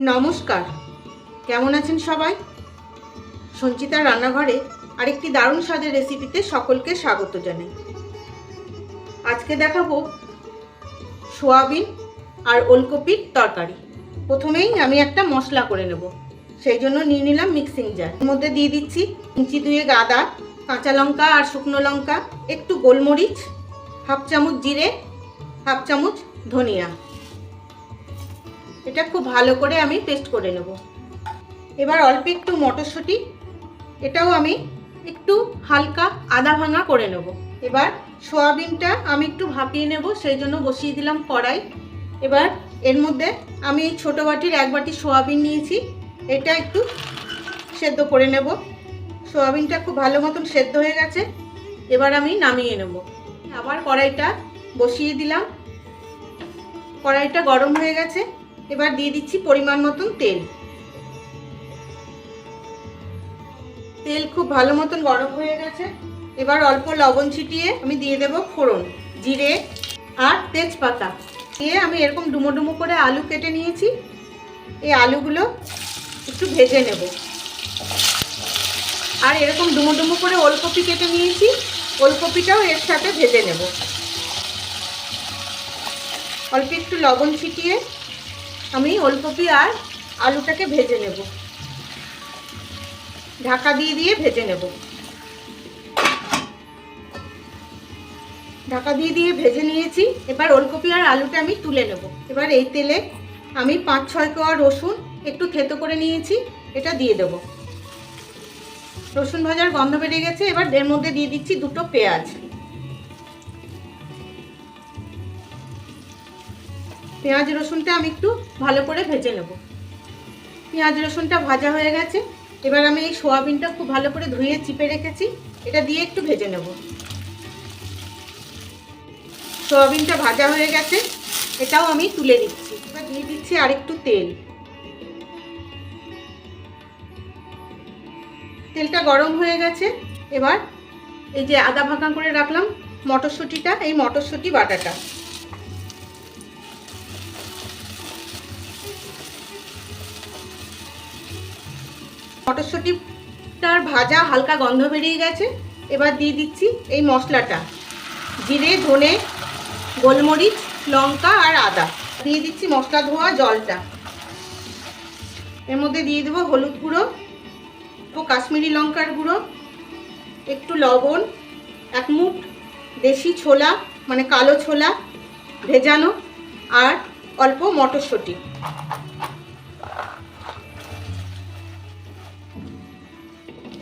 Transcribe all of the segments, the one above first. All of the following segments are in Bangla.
নমস্কার, কেমন আছেন সবাই? সঞ্চিতার রান্নাঘরে আরেকটি দারুণ স্বাদের রেসিপিতে সকলকে স্বাগত জানাই। আজকে দেখাবো সোয়াবিন আর ওলকপির তরকারি। প্রথমেই আমি একটা মশলা করে নেব, সেই জন্য নিয়ে নিলাম মিক্সিং জার। এর মধ্যে দিয়ে দিচ্ছি ইঞ্চি দুয়েক আদা, কাঁচা লঙ্কা আর শুকনো লঙ্কা, একটু গোলমরিচ, হাফ চামচ জিরে, হাফ চামচ ধনিয়া। এটা খুব ভালো করে আমি পেস্ট করে নেব। এবার অল্প একটু মটরশুঁটি, এটাও আমি একটু হালকা আদা ভাঙা করে নেব। এবার সোয়াবিনটা আমি একটু ভাপিয়ে নেব, সেই জন্য বসিয়ে দিলাম কড়াই। এবার এর মধ্যে আমি এই ছোটো বাটির 1 বাটি সোয়াবিন নিয়েছি, এটা একটু সেদ্ধ করে নেব। সোয়াবিনটা খুব ভালো মতন সেদ্ধ হয়ে গেছে, এবার আমি নামিয়ে নেব। আবার কড়াইটা বসিয়ে দিলাম, কড়াইটা গরম হয়ে গেছে। এবার দিয়ে দিচ্ছি পরিমাণ মতন তেল। তেল খুব ভালো মতন গরম হয়ে গেছে। এবার অল্প লবণ ছিটিয়ে আমি দিয়ে দেব ফোড়ন, জিরে আর তেজপাতা দিয়ে আমি এরকম ডুমো ডুমো করে আলু কেটে নিয়েছি, এই আলুগুলো একটু ভেজে নেব। আর এরকম ডুমো ডুমো করে ওলকপি কেটে নিয়েছি, ওলকপিটাও এর সাথে ভেজে নেব। অল্প একটু লবণ ছিটিয়ে আমি ওলকপি আর আলুটাকে ভেজে নেব, ঢাকা দিয়ে দিয়ে ভেজে নেব। ঢাকা দিয়ে দিয়ে ভেজে নিয়েছি। এবার ওলকপি আর আলুটা আমি তুলে নেব। এবার এই তেলে আমি 5-6 কোয়া রসুন একটু থেতো করে নিয়েছি, এটা দিয়ে দেব। রসুন ভাজার গন্ধ বেরিয়ে গেছে। এবার এর মধ্যে দিয়ে দিচ্ছি 2টো পেঁয়াজ। পেঁয়াজ রসুনটা আমি একটু ভালো করে ভেজে নেব। পেঁয়াজ রসুনটা ভাজা হয়ে গেছে। এবার আমি এই সোয়াবিনটা খুব ভালো করে ধুয়ে চিপে রেখেছি, এটা দিয়ে একটু ভেজে নেব। সোয়াবিনটা ভাজা হয়ে গেছে, এটাও আমি তুলে দিচ্ছি। এবার দিয়ে দিচ্ছি আরেকটু তেল। তেলটা গরম হয়ে গেছে। এবার এই যে আদা ভাঙা করে রাখলাম মটরশুঁটিটা, এই মটরশুঁটি বাটাটা মটরশুঁটিটার ভাজা হালকা গন্ধ বেরিয়ে গেছে। এবার দিয়ে দিচ্ছি এই মশলাটা, জিরে, ধনে, গোলমরিচ, লঙ্কা আর আদা। দিয়ে দিচ্ছি মশলা ধোয়া জলটা। এর মধ্যে দিয়ে দেবো হলুদ গুঁড়ো, কাশ্মীরি লঙ্কার গুঁড়ো, একটু লবণ, 1 মুঠ দেশি ছোলা মানে কালো ছোলা ভেজানো, আর অল্প মটরশুঁটি।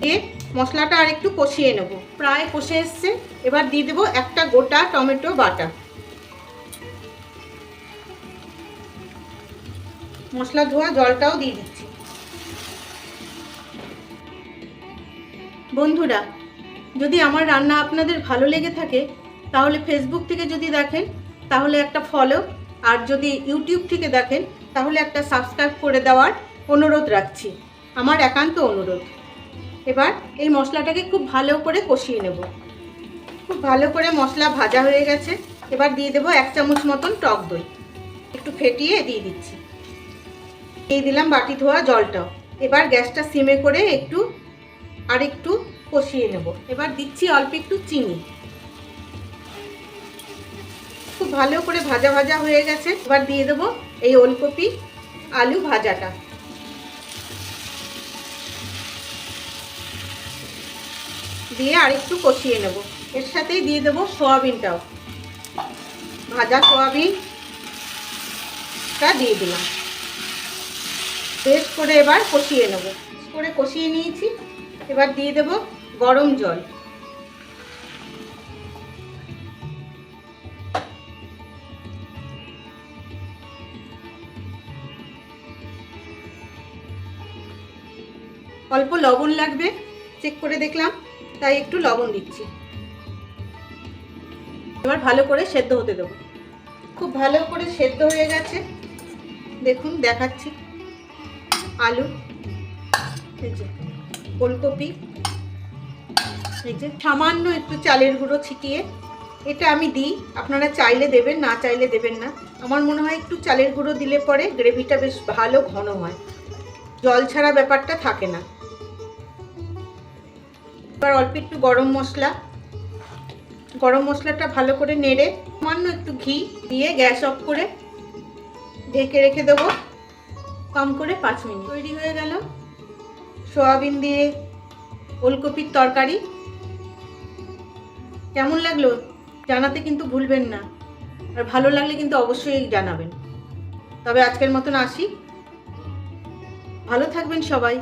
দিয়ে মশলাটা আর একটু কষিয়ে নেব। প্রায় কষে এসছে। এবার দিয়ে দেবো একটা গোটা টমেটো বাটা। মশলা ধোয়া জলটাও দিয়ে দিচ্ছি। বন্ধুরা, যদি আমার রান্না আপনাদের ভালো লেগে থাকে তাহলে ফেসবুক থেকে যদি দেখেন তাহলে একটা ফলো, আর যদি ইউটিউব থেকে দেখেন তাহলে একটা সাবস্ক্রাইব করে দেওয়ার অনুরোধ রাখছি, আমার একান্ত অনুরোধ। এবার এই মশলাটাকে খুব ভালো করে কষিয়ে নেব। খুব ভালো করে মশলা ভাজা হয়ে গেছে। এবার দিয়ে দেবো 1 চামচ মতন টক দই, একটু ফেটিয়ে দিয়ে দিচ্ছি। দিয়ে দিলাম বাটি ধোয়া জলটাও। এবার গ্যাসটা সিমে করে একটু কষিয়ে নেব। এবার দিচ্ছি অল্প একটু চিনি। খুব ভালো করে ভাজা ভাজা হয়ে গেছে। এবার দিয়ে দেবো এই ওলকপি আলু ভাজাটা। দিয়ে আরেকটু কষিয়ে নেব। এর সাথেই দিয়ে দেবো সোয়াবিনটাও, ভাজা সোয়াবিনটা দিয়ে দিলাম। বেশ করে এবার কষিয়ে নেব। করে কষিয়ে নিয়েছি। এবার দিয়ে দেব গরম জল। অল্প লবণ লাগবে, চেক করে দেখলাম, তাই একটু লবণ দিচ্ছি। এবার ভালো করে সেদ্ধ হতে দেবো। খুব ভালো করে সেদ্ধ হয়ে গেছে, দেখুন দেখাচ্ছি। আলু, এই যে ওলকপি, এই যে সামান্য একটু চালের গুঁড়ো ছিটিয়ে এটা আমি দিই, আপনারা চাইলে দেবেন, না চাইলে দেবেন না। আমার মনে হয় একটু চালের গুঁড়ো দিলে পরে গ্রেভিটা বেশ ভালো ঘন হয়, জল ছাড়া ব্যাপারটা থাকে না। এবার অল্প একটু গরম মশলাটা ভালো করে নেড়ে সামান্য একটু ঘি দিয়ে গ্যাস অফ করে ঢেকে রেখে দেবো কম করে 5 মিনিট। তৈরি হয়ে গেল সয়াবিন দিয়ে ওলকপির তরকারি। কেমন লাগলো জানাতে কিন্তু ভুলবেন না, আর ভালো লাগলে কিন্তু অবশ্যই জানাবেন। তবে আজকের মতন আসি, ভালো থাকবেন সবাই।